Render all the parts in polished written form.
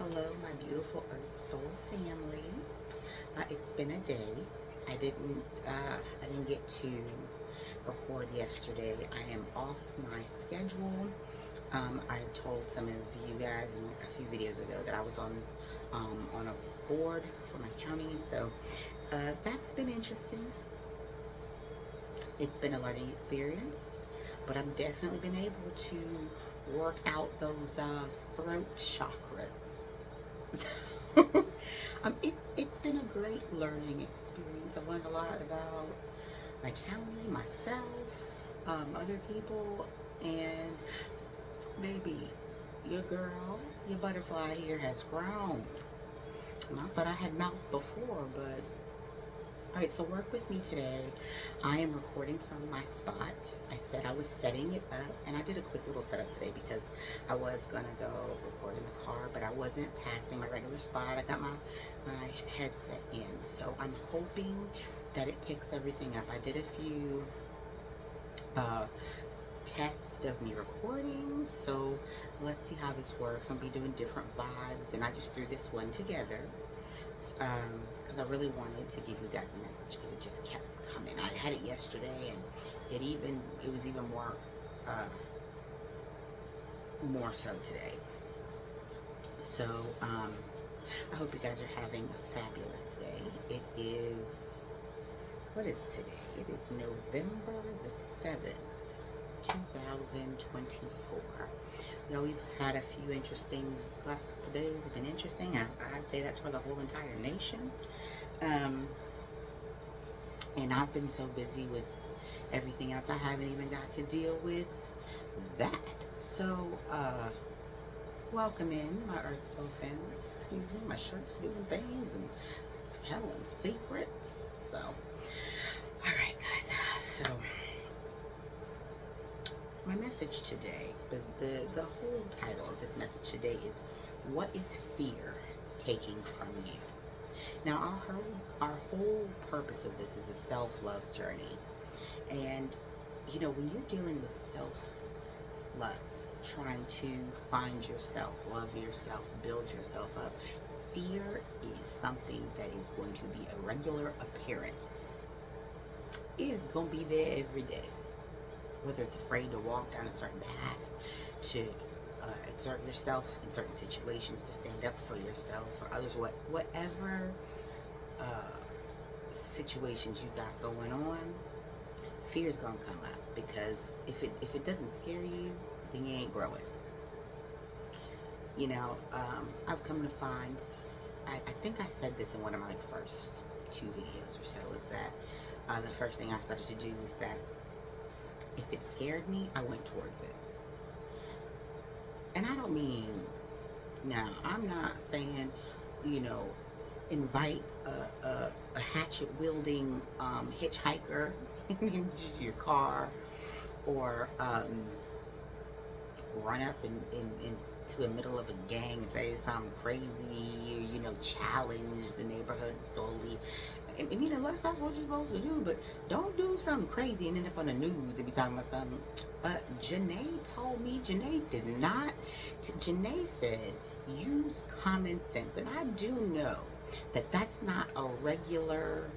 Hello, my beautiful Earth Soul family. It's been a day. I didn't get to record yesterday. I am off my schedule. I told some of you guys in a few videos ago that I was on a board for my county, so that's been interesting. It's been a learning experience, but I've definitely been able to work out those throat chakras. It's been a great learning experience. I've learned a lot about my county, myself, other people, and baby, your girl, your butterfly here has grown. I thought I had mouth before, but all right, so work with me today. I am recording from my spot. I said I was setting it up, and I did a quick little setup today because I was gonna go record in the car, but I wasn't passing my regular spot. I got my headset in, so I'm hoping that it picks everything up. I did a few tests of me recording, so let's see how this works. I'm gonna be doing different vibes, and I just threw this one together because I really wanted to give you guys a message because it just kept coming. I had it yesterday, and it was even more so today. So I hope you guys are having a fabulous day. It is, what is today? It is November the 7th, 2024. You know, we've had a few interesting, last couple of days have been interesting. I'd say that's for the whole entire nation. And I've been so busy with everything else, I haven't even got to deal with that. So, welcome in, my Earth Soul family. Excuse me, my shirt's doing things and it's Helen's secrets. So, alright guys, so my message today, the whole title of this message today is, what is fear taking from you? Now, our whole purpose of this is the self-love journey. And, you know, when you're dealing with self-love, trying to find yourself, love yourself, build yourself up, fear is something that is going to be a regular appearance. It is going to be there every day. Whether it's afraid to walk down a certain path, to exert yourself in certain situations, to stand up for yourself or others, whatever situations you got going on, fear is gonna come up, because if it doesn't scare you, then you ain't growing. You know, I've come to find, I think I said this in one of my first 2 videos or so, is that the first thing I started to do was that if it scared me, I went towards it. And I don't mean, now, I'm not saying, you know, invite a hatchet-wielding hitchhiker into your car, or run up into the middle of a gang and say something crazy, or, you know, challenge the neighborhood bully. I mean, unless that's what you're supposed to do, but don't do something crazy and end up on the news and be talking about something. Janae told me, Janae did not, Janae said, use common sense. And I do know that that's not a regular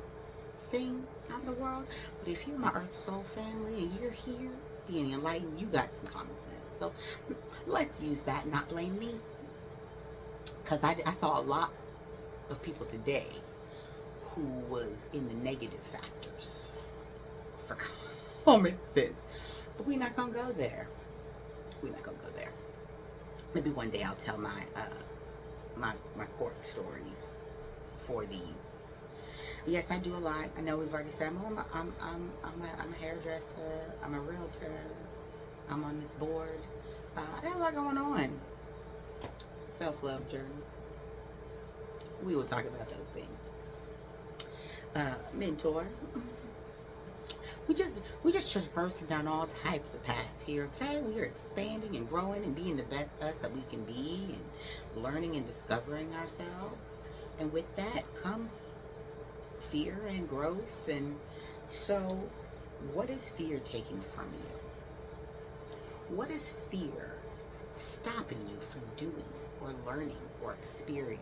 thing out in the world, but if you're my Earth Soul family and you're here being enlightened, you got some common sense. So let's use that and not blame me, because I saw a lot of people today who was in the negative factors for common sense. But we're not gonna go there. We're not gonna go there. Maybe one day I'll tell my my court stories for these. Yes, I do a lot. I know we've already said I'm a hairdresser. I'm a realtor. I'm on this board. I got a lot going on. Self-love journey. We will talk about those things. Mentor. We just traversing down all types of paths here, okay? We are expanding and growing and being the best us that we can be, and learning and discovering ourselves. And with that comes fear and growth. And so, what is fear taking from you? What is fear stopping you from doing or learning or experiencing.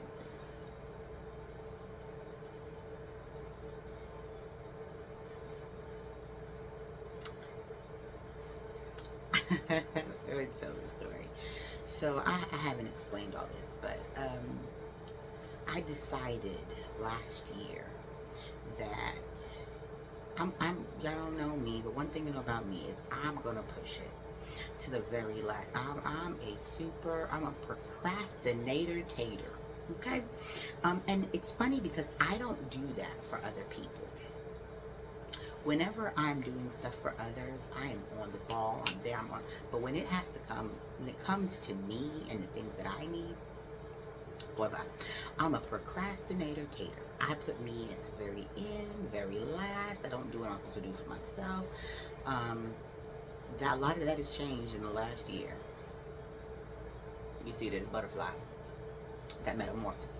Let me tell the story. So I haven't explained all this, but I decided last year that y'all don't know me, but one thing you know about me is I'm gonna push it to the very last. I'm a procrastinator tater. Okay, and it's funny because I don't do that for other people. Whenever I'm doing stuff for others, I am on the ball. I'm there. I'm on. But when it comes to me and the things that I need, boy, bye. I'm a procrastinator tater. I put me at the very end, very last. I don't do what I'm supposed to do for myself. A lot of that has changed in the last year. You see this butterfly, that metamorphosis,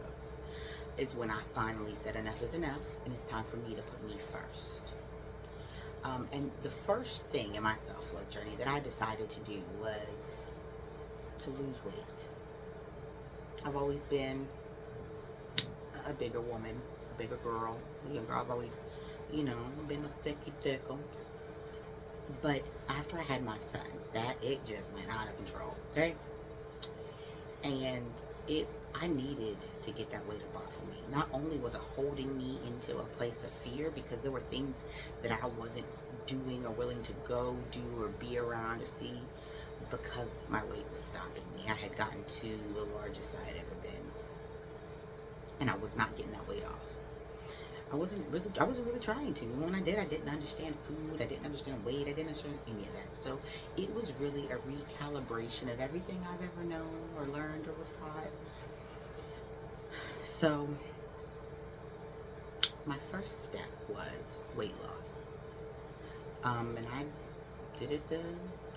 is when I finally said enough is enough, and it's time for me to put me first. And the first thing in my self-love journey that I decided to do was to lose weight. I've always been a bigger woman, a bigger girl, a young girl. I've always, been a thicky. But after I had my son, it just went out of control, okay? And I needed to get that weight up off of me. Not only was it holding me into a place of fear, because there were things that I wasn't doing or willing to go do or be around or see, because my weight was stopping me. I had gotten to the largest I had ever been, and I was not getting that weight off. I wasn't really trying to. And when I did, I didn't understand food. I didn't understand weight. I didn't understand any of that. So it was really a recalibration of everything I've ever known or learned or was taught. So my first step was weight loss. And I did it the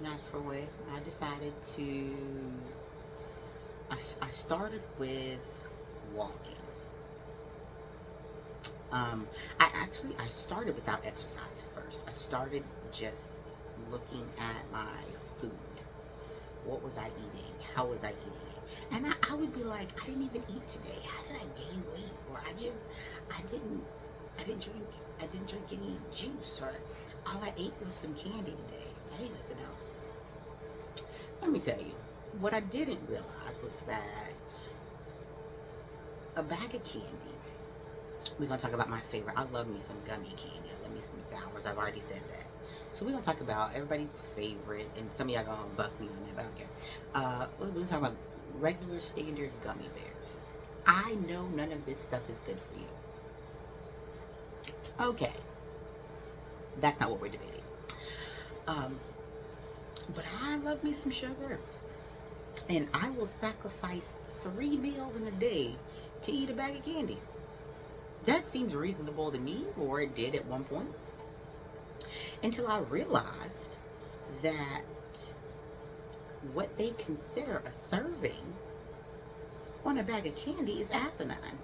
natural way. I started with walking. I started without exercise first. I started just looking at my food. What was I eating? How was I eating it? And I would be like, I didn't even eat today. How did I gain weight? Or I didn't drink any juice, or all I ate was some candy today. I ate nothing else. Let me tell you, what I didn't realize was that a bag of candy, we're going to talk about my favorite. I love me some gummy candy. I love me some sours. I've already said that. So we're going to talk about everybody's favorite, and some of y'all going to buck me on that, but I don't care. We're going to talk about regular standard gummy bears. I know none of this stuff is good for you. Okay. That's not what we're debating. But I love me some sugar. And I will sacrifice 3 meals in a day to eat a bag of candy. That seems reasonable to me, or it did at one point. Until I realized that what they consider a serving on a bag of candy is asinine.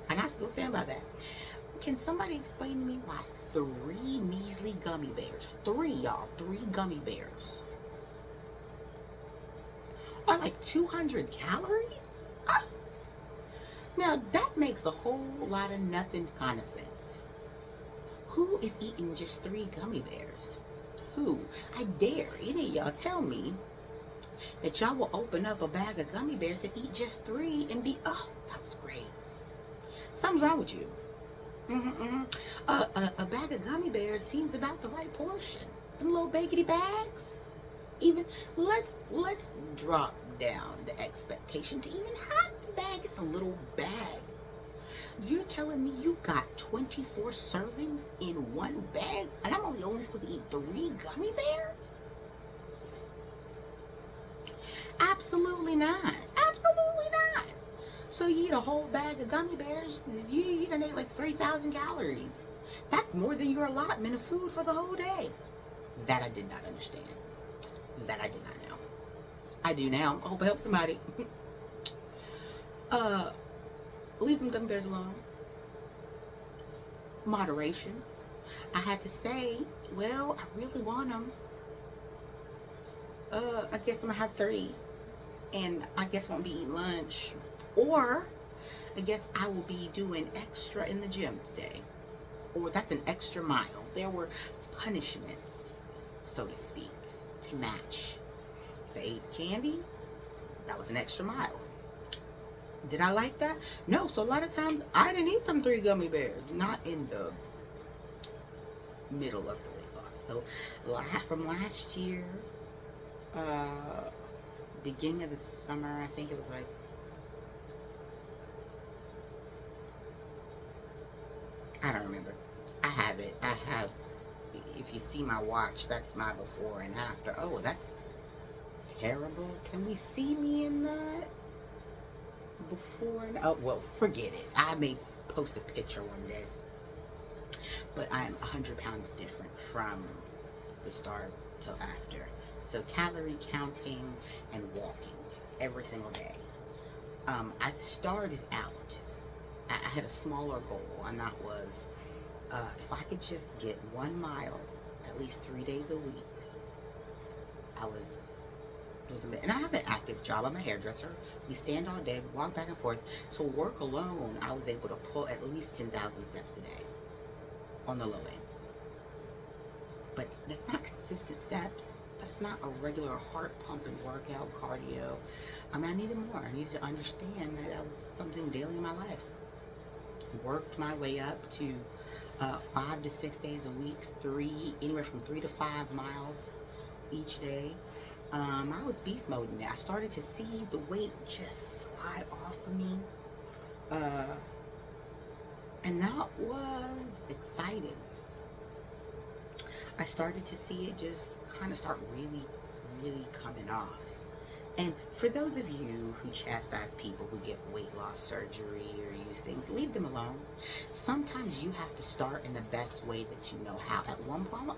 And I still stand by that. Can somebody explain to me why 3 measly gummy bears, 3 gummy bears, are like 200 calories? Now that makes a whole lot of nothing kind of sense. Who is eating just 3 gummy bears? Who? I dare any of y'all tell me that y'all will open up a bag of gummy bears and eat just 3 and be, oh, that was great. Something's wrong with you. A bag of gummy bears seems about the right portion. Them little baggy bags. Even let's drop down the expectation to even half the bag. It's a little bag. You're telling me you got 24 servings in one bag, and I'm only supposed to eat 3 gummy bears? Absolutely not. Absolutely not. So you eat a whole bag of gummy bears, you done ate like 3,000 calories. That's more than your allotment of food for the whole day. That I did not understand. That I did not know. I do now. I hope I help somebody. Leave them gummy bears alone. Moderation. I had to say, well, I really want them. I guess I'm gonna have 3. and I guess I won't be eating lunch, or I guess I will be doing extra in the gym today, or that's an extra mile. There were punishments, so to speak, to match. If I ate candy, that was an extra mile. Did I like that? No. So a lot of times I didn't eat them 3 gummy bears, not in the middle of the weight loss. So from last year, beginning of the summer, I think it was like, I don't remember. I have it. I have, if you see my watch, that's my before and after. Oh, that's terrible. Can we see me in that? Before and, oh, well, forget it. I may post a picture one day. But I am 100 pounds different from the start till after. So calorie counting and walking every single day. I started out, I had a smaller goal, and that was if I could just get 1 mile at least 3 days a week, I was and I have an active job. I'm a hairdresser. We stand all day, walk back and forth. So work alone, I was able to pull at least 10,000 steps a day on the low end. But that's not consistent steps. That's not a regular heart pumping workout, cardio. I mean, I needed more. I needed to understand that was something daily in my life. Worked my way up to 5 to 6 days a week, anywhere from 3 to 5 miles each day. I was beast moding it. I started to see the weight just slide off of me. And that was exciting. I started to see it just kind of start really, really coming off. And for those of you who chastise people who get weight loss surgery or use things, leave them alone. Sometimes you have to start in the best way that you know how. At one point,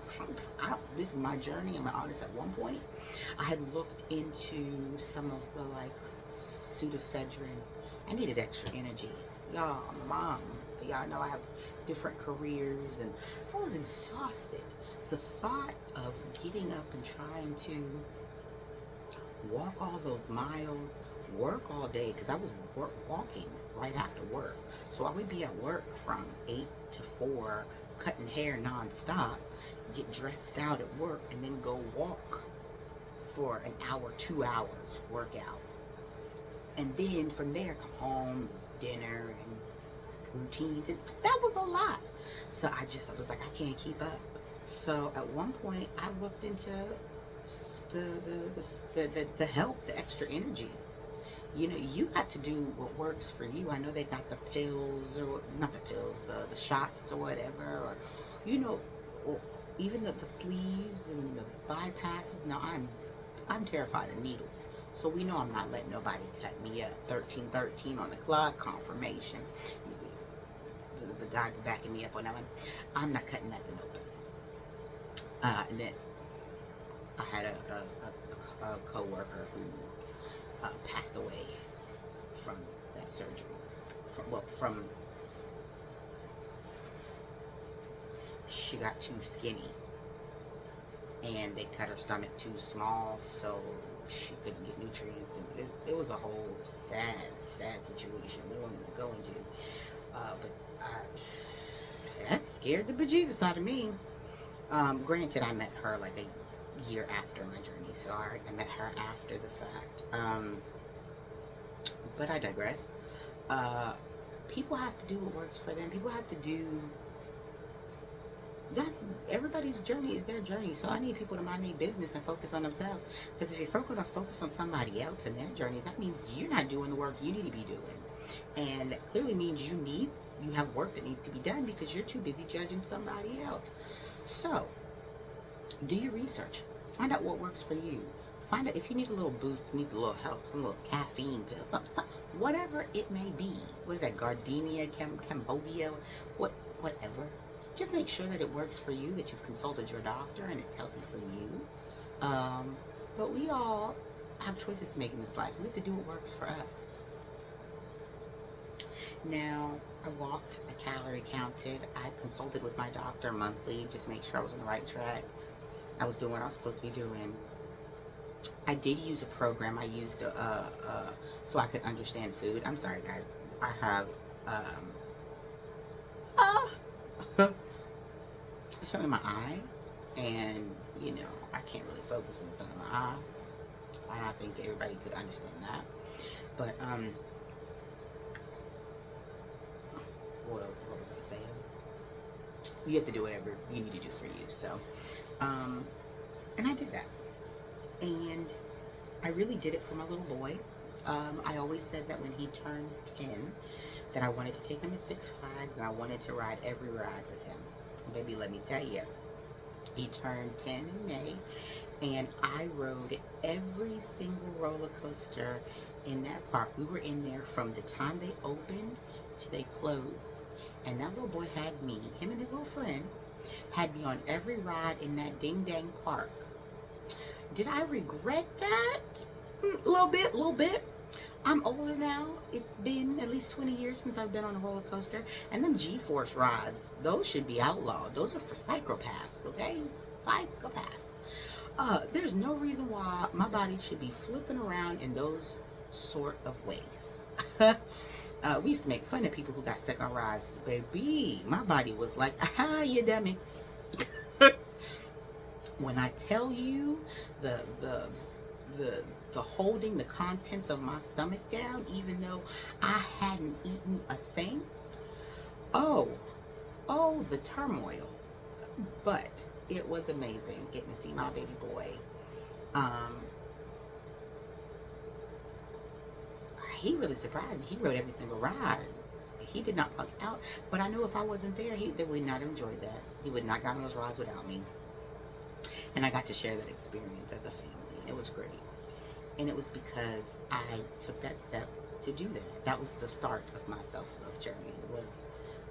this is my journey. I'm an artist. At one point, I had looked into some of the pseudoephedrine. I needed extra energy. Y'all, I'm a mom. Y'all know I have different careers, and I was exhausted. The thought of getting up and trying to walk all those miles, work all day, because I was walking right after work. So I would be at work from 8 to 4, cutting hair nonstop, get dressed out at work, and then go walk for an hour, 2 hours, workout. And then from there, come home, dinner, and routines. And that was a lot. So I was like, I can't keep up. So at one point, I looked into the help, the extra energy. You know, you got to do what works for you. I know they got the pills, or not the pills, the shots or whatever, or, you know, or even the sleeves and the bypasses. Now I'm terrified of needles. So we know I'm not letting nobody cut me up. 1313 on the clock, confirmation. The guy's backing me up on that one. I'm not cutting nothing open. And then I had a co-worker who passed away from that surgery. She got too skinny, and they cut her stomach too small, so she couldn't get nutrients, and it was a whole sad situation we won't go into. But that scared the bejesus out of me. Granted, I met her like a year after my journey, so I met her after the fact. But I digress. People have to do what works for them. People have to do. Everybody's journey is their journey. So I need people to mind their business and focus on themselves. Because if you're focused on somebody else and their journey, that means you're not doing the work you need to be doing. And it clearly means you have work that needs to be done because you're too busy judging somebody else. So, do your research. Find out what works for you. Find out if you need a little boost, need a little help, some little caffeine pill, something, whatever it may be. What is that, gardenia, Cambodia, whatever. Just make sure that it works for you, that you've consulted your doctor and it's healthy for you. But we all have choices to make in this life. We have to do what works for us. Now, I walked, I calorie counted, I consulted with my doctor monthly, just make sure I was on the right track. I was doing what I was supposed to be doing. I did use a program. I used so I could understand food. I'm sorry, guys. I have uh, something in my eye, and you know I can't really focus when it's something in my eye. I don't think everybody could understand that. But what was I saying? You have to do whatever you need to do for you. So, and I did that, and I really did it for my little boy. I always said that when he turned 10, that I wanted to take him to Six Flags, and I wanted to ride every ride with him. Baby, let me tell you, he turned 10 in May, and I rode every single roller coaster in that park. We were in there from the time they opened to they closed. And that little boy had me, him and his little friend, had me on every ride in that ding dang park. Did I regret that? A little bit. I'm older now. It's been at least 20 years since I've been on a roller coaster. And them G-Force rides, those should be outlawed. Those are for psychopaths, okay? Psychopaths. There's no reason why my body should be flipping around in those sort of ways. We used to make fun of people who got stuck on rides. Baby, my body was like, aha, you dummy. When I tell you the holding the contents of my stomach down, even though I hadn't eaten a thing. Oh, the turmoil. But it was amazing getting to see my baby boy. He really surprised me. He rode every single ride. He did not punk out. But I knew if I wasn't there, they would not enjoy that. He would not get on those rides without me. And I was share that experience as a family. And it was great. And it was because I took that step to do that. That was the start of my self-love journey.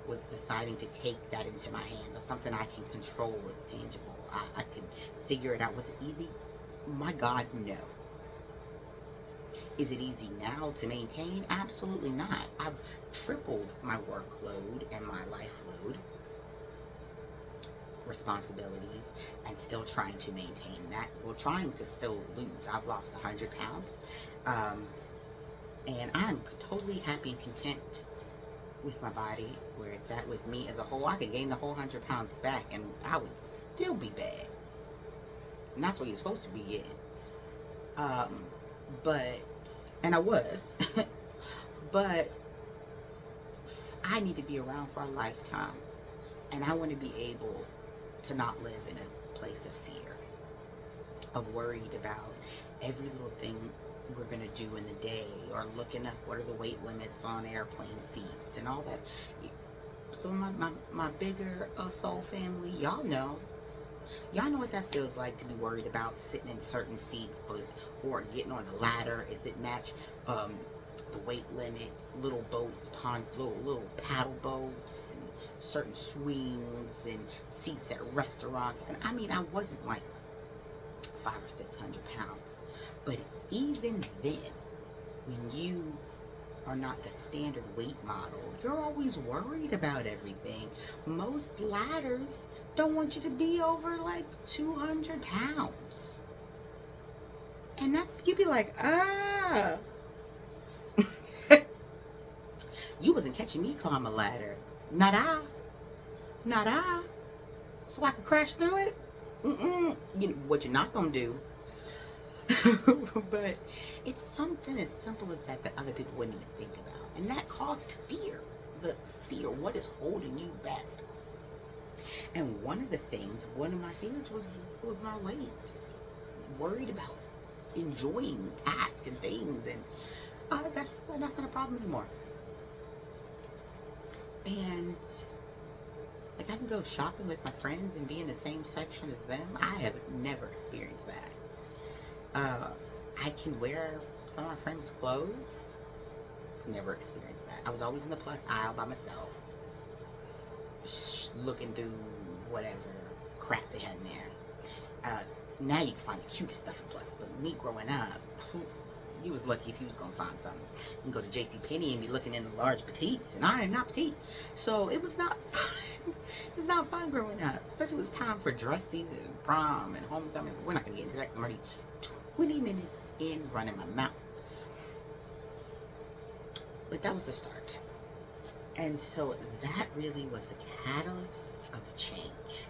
Was deciding to take that into my hands. That's something I can control. It's tangible. I can figure it out. Was it easy? My God, no. Is it easy now to maintain? Absolutely not. I've tripled my workload and my life load, responsibilities, and still trying to maintain that. Well, trying to still lose. I've lost 100 pounds. And I'm totally happy and content with my body, where it's at with me as a whole. I could gain the whole 100 pounds back and I would still be bad. And that's what you're supposed to be in. And I was, but I need to be around for a lifetime. And I want to be able to not live in a place of fear, of worried about every little thing we're going to do in the day, or looking up what are the weight limits on airplane seats and all that. So my bigger soul family, y'all know what that feels like, to be worried about sitting in certain seats, or getting on the ladder. Is it match the weight limit? Little boats, little paddle boats, and certain swings, and seats at restaurants. And I mean, I wasn't like 500 or 600 pounds, but even then, when you are not the standard weight model, you're always worried about everything. Most ladders don't want you to be over like 200 pounds. And that's, you'd be like, you wasn't catching me climb a ladder. Not I. So I could crash through it? You know, what you're not gonna do. But it's something as simple as that other people wouldn't even think about. And that caused fear. The fear, what is holding you back? And one of my fears was my weight. Worried about enjoying tasks and things, and that's not a problem anymore. And like, I can go shopping with my friends and be in the same section as them. I have never experienced that. I can wear some of my friends' clothes. Never experienced that. I was always in the plus aisle by myself, looking through whatever crap they had in there. Now you can find the cutest stuff in plus, but me growing up, you was lucky if you was gonna find something. You can go to JCPenney and be looking in the large petites, and I am not petite, so it was not fun. It was not fun growing up, especially when it was time for dress season, prom, and homecoming. We're not gonna get into that. I'm already 20 minutes in running my mouth. But that was the start. And so that really was the catalyst of change.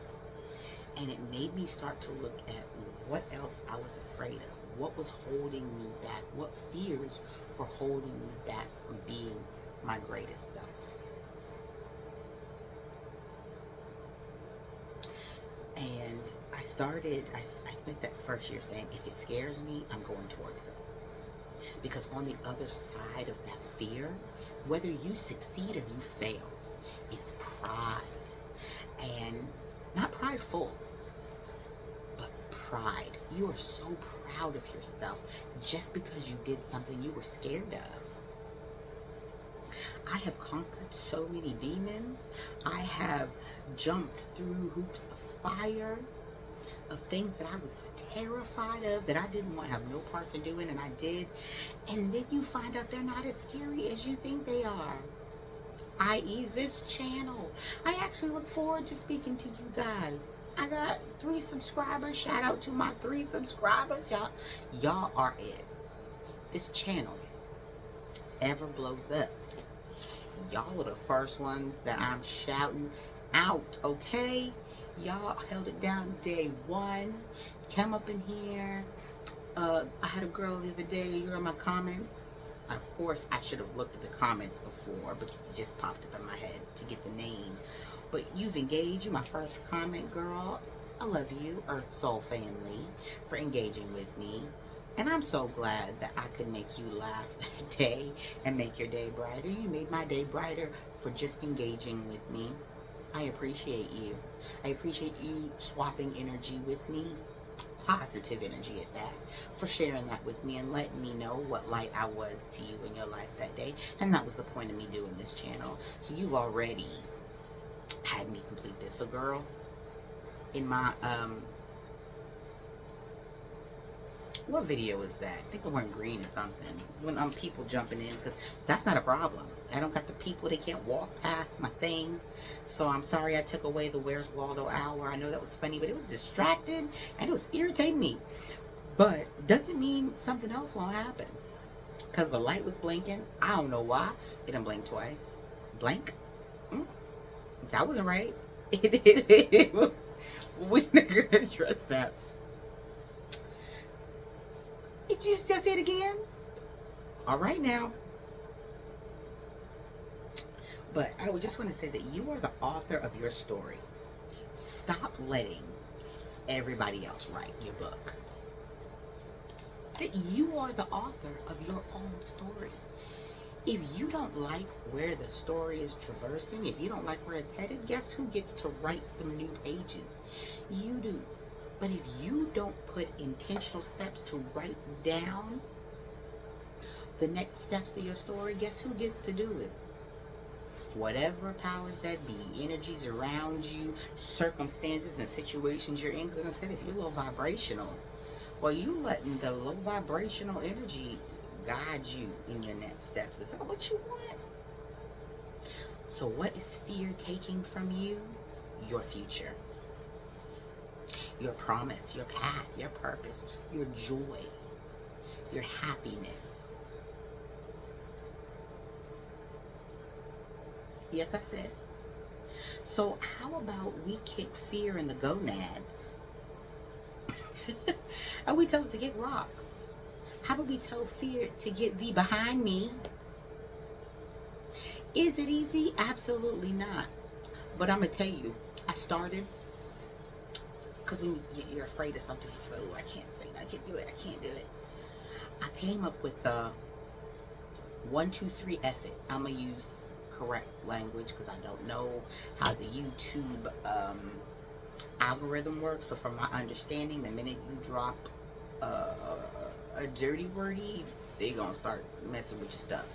And it made me start to look at what else I was afraid of. What was holding me back? What fears were holding me back from being my greatest self? And I spent that first year saying, if it scares me, I'm going towards it. Because on the other side of that fear, whether you succeed or you fail, it's pride. And not prideful, but pride. You are so proud of yourself just because you did something you were scared of. I have conquered so many demons. I have jumped through hoops of fire, of things that I was terrified of, that I didn't want to have no parts in doing, and I did. And then you find out they're not as scary as you think they are. I.e. this channel. I actually look forward to speaking to you guys. I got 3 subscribers. Shout out to my 3 subscribers. Y'all are it. This channel ever blows up, y'all are the first ones that I'm shouting out, okay? Y'all held it down day 1. Come up in here. I had a girl the other day, you heard my comments. Of course, I should have looked at the comments before, but it just popped up in my head to get the name. But you've engaged. You're my first comment, girl. I love you, Earth Soul family, for engaging with me. And I'm so glad that I could make you laugh that day and make your day brighter. You made my day brighter for just engaging with me. I appreciate you. I appreciate you swapping energy with me. Positive energy at that, for sharing that with me and letting me know what light I was to you in your life that day. And that was the point of me doing this channel. So you've already had me complete this. So girl, in my what video is that? I think I went green or something. When people jumping in, because that's not a problem. I don't got the people, they can't walk past my thing. So I'm sorry I took away the Where's Waldo hour. I know that was funny, but it was distracting and it was irritating me. But doesn't mean something else won't happen. Because the light was blinking. I don't know why. It didn't blink twice. Blank? That wasn't right. We're not going to address that. Did you just say it again? All right now. But I would just want to say that you are the author of your story. Stop letting everybody else write your book. That you are the author of your own story. If you don't like where the story is traversing, if you don't like where it's headed, guess who gets to write the new pages? You do. But if you don't put intentional steps to write down the next steps of your story, guess who gets to do it? Whatever powers that be, energies around you, circumstances and situations you're in. Because I said, if you're low vibrational, well, you letting the low vibrational energy guide you in your next steps. Is that what you want? So what is fear taking from you? Your future. Your promise, your path, your purpose, your joy, your happiness. Yes, I said. So how about we kick fear in the gonads? And we tell it to get rocks. How about we tell fear to get thee behind me? Is it easy? Absolutely not. But I'm going to tell you, I started, because when you're afraid of something, you say, oh, I can't say, I can't do it, I can't do it. I came up with the 1, 2, 3 F it. I'm going to use correct language because I don't know how the YouTube algorithm works, but from my understanding, the minute you drop a dirty wordy, they're going to start messing with your stuff.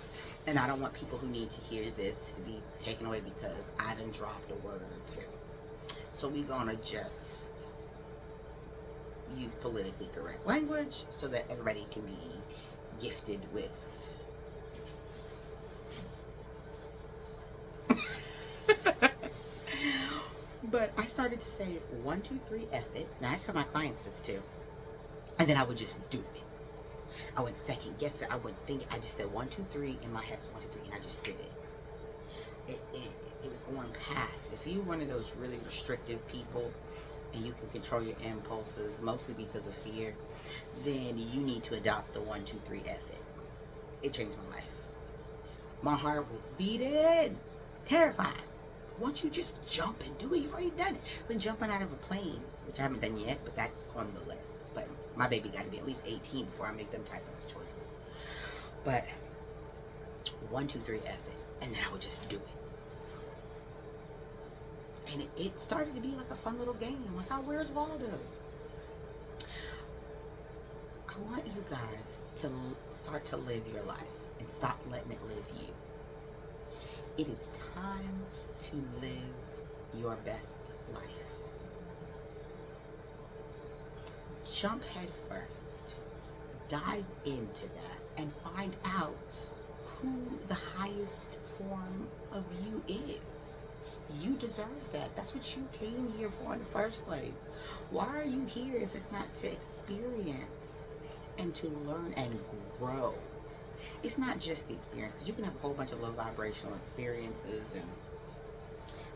And I don't want people who need to hear this to be taken away because I done dropped a word or two. So we're going to just use politically correct language so that everybody can be gifted with but I started to say 1, 2, 3 F it. Now I tell my clients this too. And then I would just do it. I would second guess it. I would think, I just said 1, 2, 3 in my head, so 1, 2, 3, and I just did it. It was going past. If you're one of those really restrictive people and you can control your impulses, mostly because of fear, then you need to adopt the 1, 2, 3 F it. It changed my life. My heart was beating, terrified. Once you just jump and do it, you've already done it. Then jumping out of a plane, which I haven't done yet, but that's on the list. But my baby got to be at least 18 before I make them type of choices. But 1, 2, 3 F it. And then I would just do it. And it started to be like a fun little game. Like, oh, where's Waldo? I want you guys to start to live your life and stop letting it live you. It is time to live your best life. Jump head first. Dive into that and find out who the highest form of you is. You deserve that. That's what you came here for in the first place. Why are you here if it's not to experience and to learn and grow? It's not just the experience, because you can have a whole bunch of low vibrational experiences and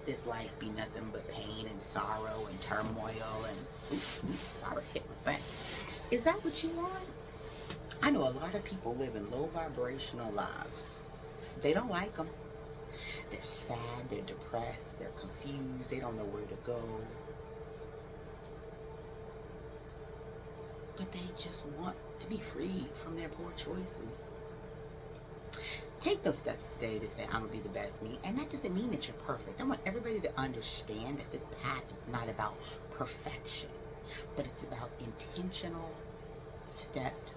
this life be nothing but pain and sorrow and turmoil and sorry, hit my thing. Is that what you want? I know a lot of people live in low vibrational lives. They don't like them. They're sad, they're depressed, they're confused, they don't know where to go. But they just want to be freed from their poor choices. Take those steps today to say, I'm going to be the best me. And that doesn't mean that you're perfect. I want everybody to understand that this path is not about perfection, but it's about intentional steps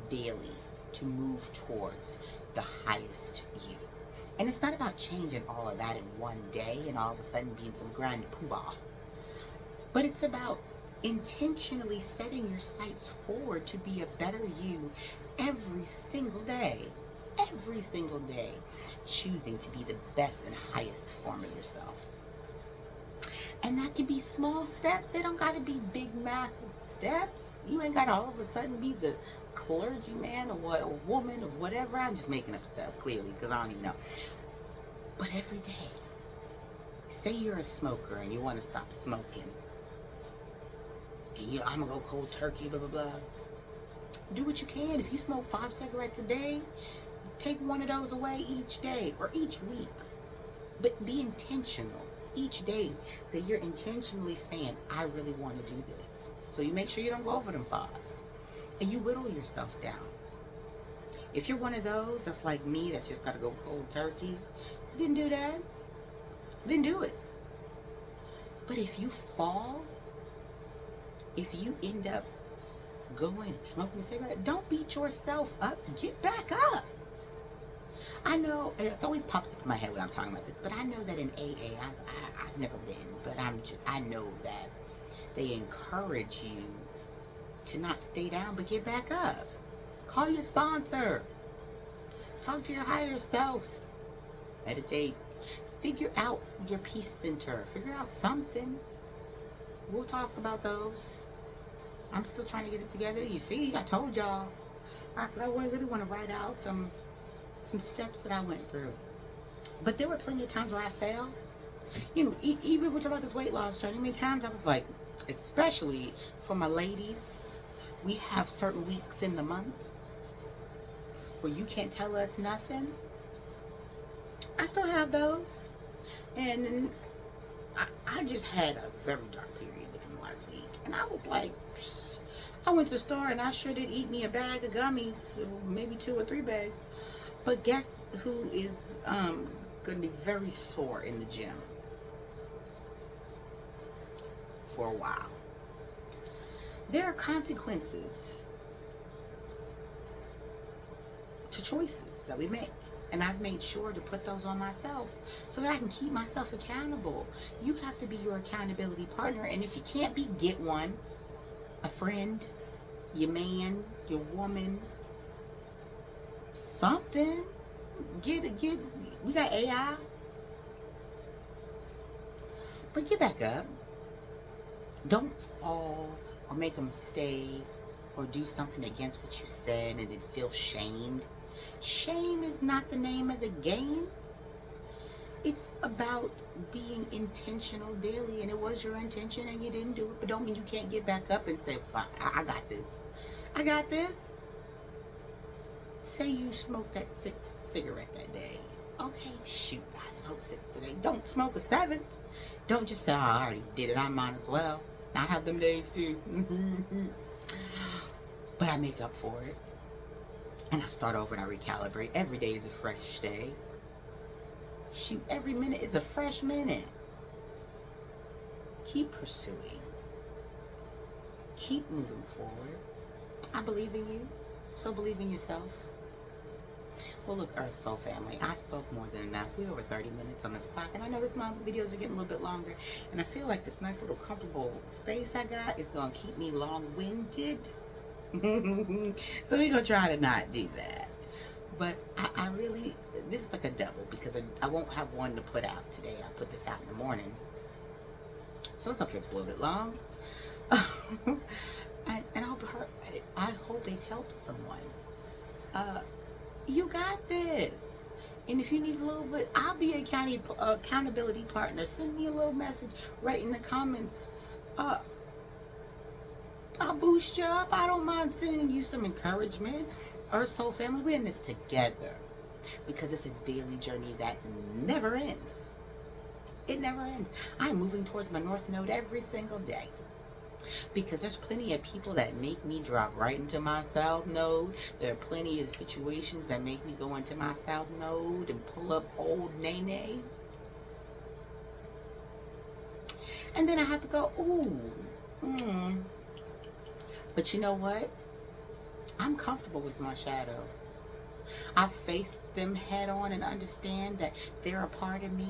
daily to move towards the highest you. And it's not about changing all of that in one day and all of a sudden being some grand poobah. But it's about intentionally setting your sights forward to be a better you every single day. Every single day. Choosing to be the best and highest form of yourself. And that can be small steps. They don't got to be big, massive steps. You ain't got to all of a sudden be the clergyman or what, a woman or whatever. I'm just making up stuff, clearly, because I don't even know. But every day, say you're a smoker and you want to stop smoking. And I'm going to go cold turkey, blah, blah, blah. Do what you can. If you smoke 5 cigarettes a day, take one of those away each day or each week. But be intentional each day that you're intentionally saying, I really want to do this. So you make sure you don't go over them 5. And you whittle yourself down. If you're one of those that's like me, that's just got to go cold turkey, didn't do that, then do it. But if you fall, if you end up going and smoking a cigarette, don't beat yourself up. Get back up. I know, it's always pops up in my head when I'm talking about this, but I know that in AA, I've never been, but I know that they encourage you to not stay down, but get back up. Call your sponsor. Talk to your higher self. Meditate. Figure out your peace center. Figure out something. We'll talk about those. I'm still trying to get it together. You see, I told y'all. Because I really want to write out some steps that I went through. But there were plenty of times where I failed. You know, even we're talking about this weight loss journey, many times I was like, especially for my ladies, we have certain weeks in the month where you can't tell us nothing. I still have those. And I just had a very dark period within the last week. And I was like, I went to the store and I sure did eat me a bag of gummies, maybe 2 or 3 bags. But guess who is going to be very sore in the gym for a while? There are consequences to choices that we make. And I've made sure to put those on myself so that I can keep myself accountable. You have to be your accountability partner. And if you can't be, get one. A friend, your man, your woman, something. We got AI. But get back up. Don't fall or make a mistake or do something against what you said and then feel shamed. Shame is not the name of the game. It's about being intentional daily, and it was your intention and you didn't do it, but don't mean you can't get back up and say, fine, I got this. I got this. Say you smoked that 6th cigarette that day. Okay, shoot, I smoked 6 today. Don't smoke a 7th. Don't just say, oh, I already did it, I might as well. I have them days too. But I make up for it. And I start over and I recalibrate. Every day is a fresh day. Shoot, every minute is a fresh minute. Keep pursuing. Keep moving forward. I believe in you. So believe in yourself. Well, look, Earth Soul family, I spoke more than enough. We're over 30 minutes on this clock, and I notice my videos are getting a little bit longer, and I feel like this nice little comfortable space I got is going to keep me long-winded. So we're going to try to not do that. But I really, this is like a double, because I won't have one to put out today. I'll put this out in the morning. So it's okay if it's a little bit long. And I hope it helps someone. You got this. And if you need a little bit, I'll be a accountability partner. Send me a little message right in the comments. I'll boost you up. I don't mind sending you some encouragement. Earth Soul family, we're in this together, because it's a daily journey that never ends. It never ends. I'm moving towards my North Node every single day, because there's plenty of people that make me drop right into my South Node. There are plenty of situations that make me go into my South Node and pull up old Nene. And then I have to go, ooh, But you know what? I'm comfortable with my shadows. I face them head on and understand that they're a part of me.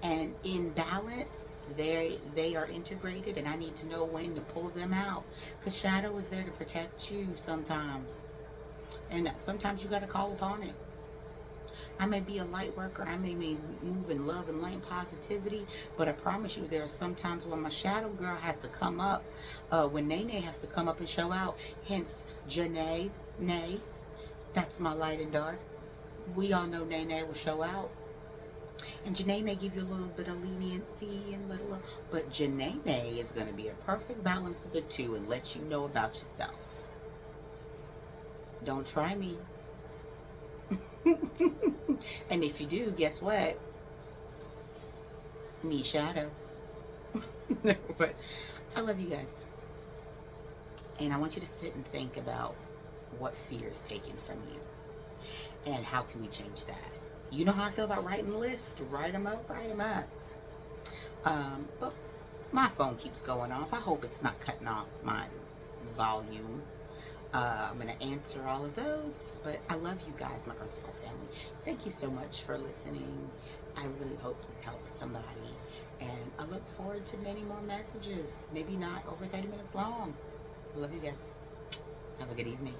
And in balance, they are integrated, and I need to know when to pull them out. Because shadow is there to protect you sometimes. And sometimes you got to call upon it. I may be a light worker. I may move in love and light positivity. But I promise you, there are some times when my shadow girl has to come up. When Nene has to come up and show out. Hence, Janae, Nay. That's my light and dark. We all know Nene will show out. And Janae may give you a little bit of leniency and little, but Janae is going to be a perfect balance of the two and let you know about yourself. Don't try me. And if you do, guess what? Me shadow. But I love you guys. And I want you to sit and think about what fear is taken from you. And how can we change that? You know how I feel about writing lists. Write them up, write them up. But my phone keeps going off. I hope it's not cutting off my volume. I'm going to answer all of those. But I love you guys, my Earth Soul family. Thank you so much for listening. I really hope this helps somebody. And I look forward to many more messages. Maybe not over 30 minutes long. I love you guys. Have a good evening.